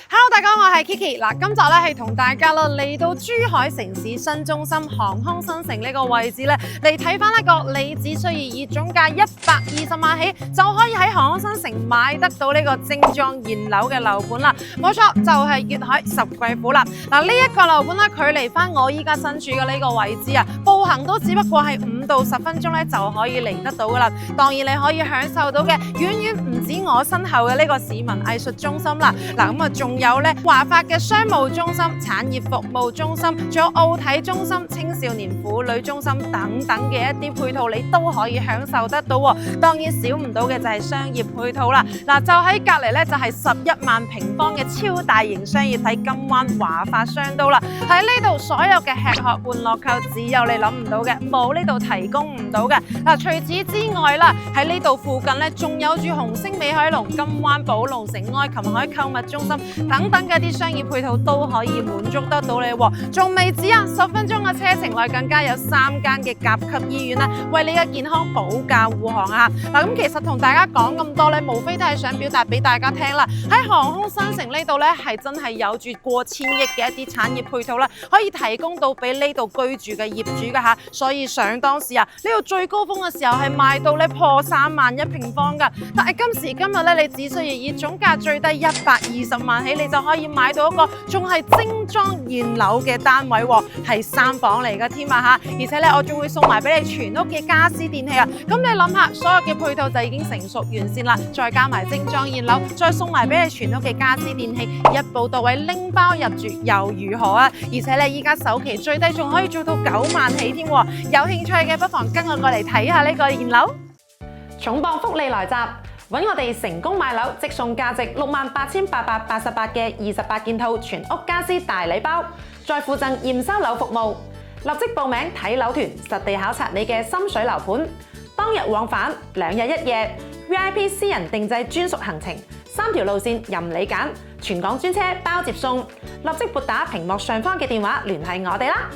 Hello， 大家好，我係 Kiki。今集咧係同大家嚟到珠海城市新中心航空新城呢個位置咧，嚟睇翻一個你只需要以總價120萬起就可以喺航空新城買得到呢個精裝現樓嘅樓盤啦。冇錯，就係粵海十貴府啦。呢一個樓盤咧，距離翻我依家身處嘅呢個位置啊，步行都只不過係5到10分鐘咧就可以嚟得到噶啦。當然你可以享受到嘅遠遠唔止我身後嘅呢個市民藝術中心啦。咁啊仲有咧華發嘅商務中心、產業服務中心，仲有奧體中心、青少年婦女中心等等嘅一啲配套，你都可以享受得到。當然少唔到嘅就係商業配套啦。就喺隔籬咧就係11萬平方嘅超大型商業體金灣華發商都啦。喺呢度所有嘅吃喝玩樂購，只有你諗唔到嘅，冇呢度提供唔到嘅。除此之外啦，喺呢度附近咧仲有住紅星美凱龍、金灣寶龍城、愛琴海購物中心等等嘅啲商業配套都可以滿足得到你。仲未止啊，10分鐘嘅車程內更加有3間嘅甲級醫院咧，為你嘅健康保駕護航啊！咁其實同大家講咁多咧，無非都係想表達俾大家聽啦。喺航空新城呢度咧，係真係有住過千億嘅一啲產業配套啦，可以提供到俾呢度居住嘅業主噶吓。所以想當時啊，呢度最高峰嘅時候係賣到咧破3萬1平方噶。但係今時今日咧，你只需要以總價最低120萬起，你就可以買到一個仲係精裝現樓嘅單位，係3房嚟噶添啊吓！而且咧，我仲會送埋俾你全屋嘅家私電器啊！咁你諗下，所有嘅配套就已經成熟完善啦，再加埋精裝現樓，再送埋俾你全屋嘅家私電器，一步到位拎包入住又如何啊？而且咧，依家首期最低仲可以做到9萬起添，有興趣嘅不妨跟我過嚟睇下呢個現樓。重磅福利來襲！揾我哋成功買樓，即送價值68,888嘅28件套全屋家私大禮包，再附贈驗收樓服務。立即報名睇樓團，實地考察你嘅心水樓盤，當日往返2日1夜 ，VIP 私人定製專屬行程，3條路線任你揀，全港專車包接送。立即撥打屏幕上方嘅電話聯繫我哋啦！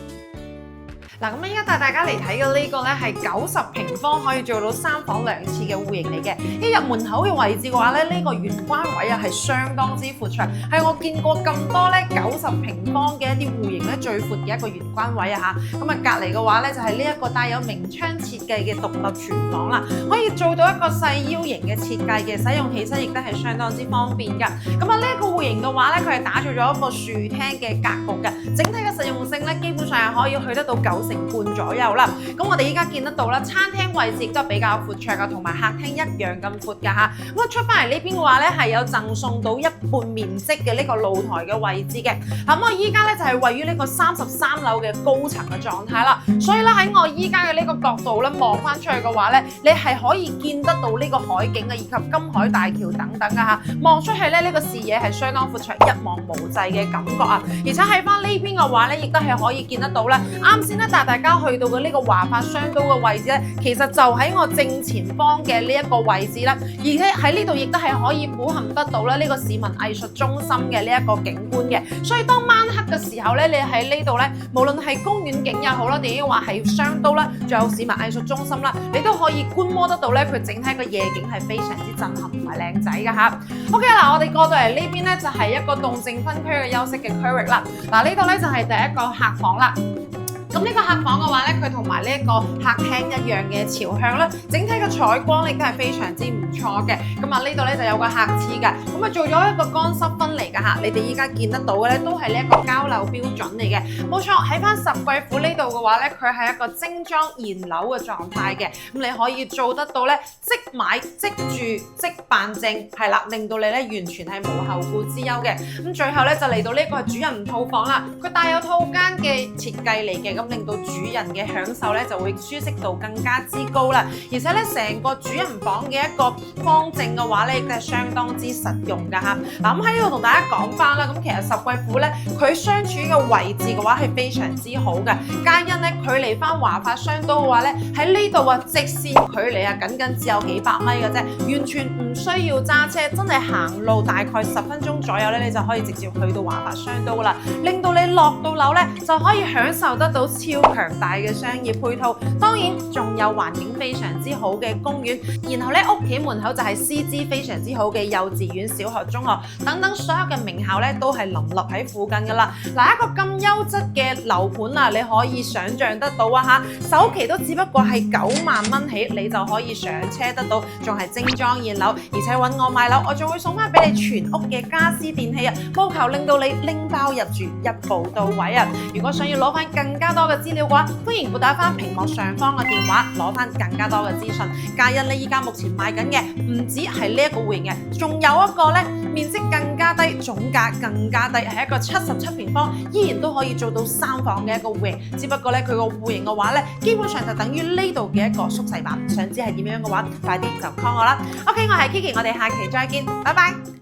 咁依家帶大家嚟睇嘅呢個咧係90平方可以做到3房2廁嘅戶型嚟嘅。一入門口嘅位置嘅話咧，呢個玄關位啊係相當之闊長，係我見過咁多咧90平方嘅一啲戶型咧最闊嘅一個玄關位啊嚇。咁啊隔離嘅話咧就係呢一個帶有明窗設計嘅獨立廚房啦，可以做到一個細腰型嘅設計嘅，使用起身亦都係相當之方便㗎。咁啊呢一個戶型嘅話咧，佢係打造咗一個樹廳嘅格局嘅，整體嘅實用性咧基本上係可以去得到90半左右啦。咁我哋依家見得到啦，餐廳位置亦都比較闊綽噶，同埋客廳一樣咁闊噶吓。咁出翻嚟呢邊嘅話咧，係有贈送到1半面積嘅呢個露台嘅位置嘅。咁我依家咧就係位於呢個33樓嘅高層嘅狀態啦。所以咧喺我依家嘅呢個角度咧望翻出去嘅話咧，你係可以見得到呢個海景啊，以及金海大橋等等噶吓。望出去咧呢個視野係相當闊綽，一望無際嘅感覺啊。而且喺翻呢邊嘅話咧，亦都係可以見得到咧。啱先咧帶大家去到嘅呢個華發商都嘅位置咧，其實就喺我正前方嘅呢一個位置啦，而且喺呢度亦都係可以俯瞰得到咧呢個市民藝術中心嘅呢一個景觀嘅。所以當晚黑嘅時候咧，你喺呢度咧，無論係公園景又好啦，定抑或係商都啦，仲有市民藝術中心啦，你都可以觀摩得到咧，佢整體個夜景係非常之震撼同埋靚仔㗎吓。OK 嗱，我哋過到嚟呢邊咧就係一個動靜分區嘅休息嘅區域啦。嗱，呢度咧就係第一個客房啦。咁呢個客房嘅話咧，佢同埋呢一個客廳一樣嘅朝向啦，整體嘅採光亦都係非常之唔錯嘅。咁啊呢度咧就有個客廁嘅，咁啊做咗一個乾濕分離嘅嚇。你哋依家見得到嘅咧都係呢一個交樓標準嚟嘅，冇錯。喺翻十貴府呢度嘅話咧，佢係一個精裝現樓嘅狀態嘅，咁你可以做得到咧即買即住即辦證，係啦，令到你咧完全係無後顧之憂嘅。咁最後咧就嚟到呢個係主人套房啦，佢帶有套間嘅設計嚟嘅。咁令到主人嘅享受咧就會舒適度更加之高啦，而且咧成個主人房嘅一個方正嘅話咧，亦都係相當之實用噶嚇。嗱咁喺呢度同大家講翻啦，咁其實十貴府咧佢相處嘅位置嘅話係非常之好嘅，皆因咧距離翻華發商都嘅話咧喺呢度啊直線距離啊僅只有幾百米嘅啫，完全唔需要揸車，真係行路大概10分鐘左右咧，你就可以直接去到華發商都啦，令到你落到樓咧就可以享受得到超強大嘅商業配套，當然仲有環境非常之好嘅公園，然後咧屋企門口就係師資非常之好嘅幼稚園、小學、中學等等所有嘅名校咧都係林立喺附近噶啦。嗱，一個咁優質嘅樓盤啊，你可以想象得到啊嚇，首期都只不過係9萬蚊起，你就可以上車得到，仲係精裝現樓，而且揾我買樓，我仲會送翻俾你全屋嘅家私電器啊，務求令到你拎包入住，一步到位啊！如果想要攞翻更加多嘅資料嘅話，歡迎撥打翻屏幕上方嘅電話，攞翻更加多嘅資訊。皆因你依家目前賣緊嘅唔止係呢一個戶型嘅，仲有一個咧面積更加低，總價更加低，係一個77平方，依然都可以做到3房嘅一個戶型。只不過咧佢個戶型嘅話咧，基本上就等於呢度嘅一個縮細版。想知係點樣嘅話，快啲就 call 我啦。OK， 我係 Kiki，我哋下期再見，拜拜。